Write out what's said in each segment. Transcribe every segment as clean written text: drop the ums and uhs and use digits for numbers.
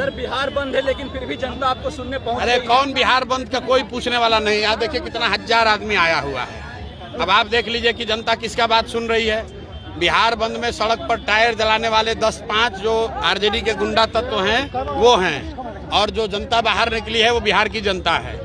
Sir Bihar बंद है लेकिन फिर भी जनता आपको सुनने पहुंच अरे कौन बिहार बंद का कोई पूछने वाला नहीं। यहाँ देखिए कितना हजार आदमी आया हुआ है। अब आप देख लीजिए कि जनता किसका बात सुन रही है। बिहार बंद में सड़क पर टायर जलाने वाले 10-5 जो आरजेडी के गुंडा तत्व हैं वो हैं, और जो जनता बाहर निकली है वो बिहार की जनता है।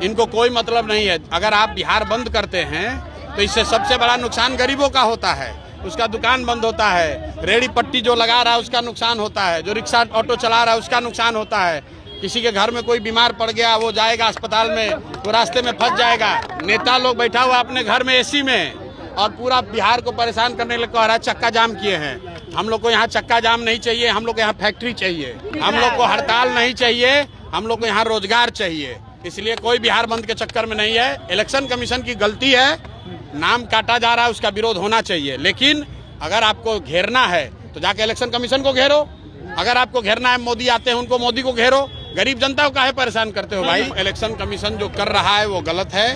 इनको कोई मतलब नहीं है। अगर आप बिहार बंद करते हैं तो इससे सबसे बड़ा नुकसान गरीबों का होता है। उसका दुकान बंद होता है, रेहड़ी पट्टी जो लगा रहा है उसका नुकसान होता है, जो रिक्शा ऑटो चला रहा है उसका नुकसान होता है। किसी के घर में कोई बीमार पड़ गया वो जाएगा अस्पताल में, वो रास्ते में फंस जाएगा। नेता लोग बैठा हुआ अपने घर में एसी में और पूरा बिहार को परेशान करने लगे कह रहा है चक्का जाम किए हैं। हम लोग को यहाँ चक्का जाम नहीं चाहिए, हम लोग को यहाँ फैक्ट्री चाहिए, हम लोग को हड़ताल नहीं चाहिए, हम लोग को यहाँ रोजगार चाहिए। इसलिए कोई बिहार बंद के चक्कर में नहीं है। इलेक्शन कमीशन की गलती है, नाम काटा जा रहा है, उसका विरोध होना चाहिए। लेकिन अगर आपको घेरना है तो जाके इलेक्शन कमीशन को घेरो। अगर आपको घेरना है मोदी आते हैं उनको मोदी को घेरो। गरीब जनता को काहे परेशान करते हो भाई। इलेक्शन कमीशन जो कर रहा है वो गलत है।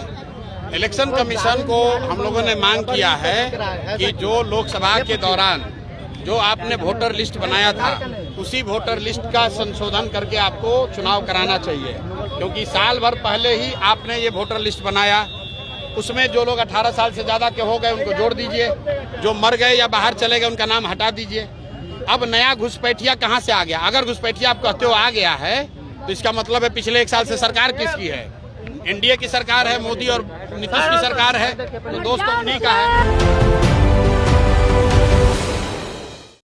इलेक्शन कमीशन को हम लोगों ने मांग किया है कि जो लोकसभा के दौरान जो आपने वोटर लिस्ट बनाया था उसी वोटर लिस्ट का संशोधन करके आपको चुनाव कराना चाहिए, क्योंकि साल भर पहले ही आपने ये वोटर लिस्ट बनाया। उसमें जो लोग 18 साल से ज़्यादा के हो गए उनको जोड़ दीजिए, जो मर गए या बाहर चले गए उनका नाम हटा दीजिए। अब नया घुसपैठिया कहाँ से आ गया? अगर घुसपैठिया आप कहते हो आ गया है तो इसका मतलब है पिछले 1 साल से सरकार किसकी है? एनडीए की सरकार है, मोदी और नीतीश की सरकार है, तो दोस्तों उन्हीं का है।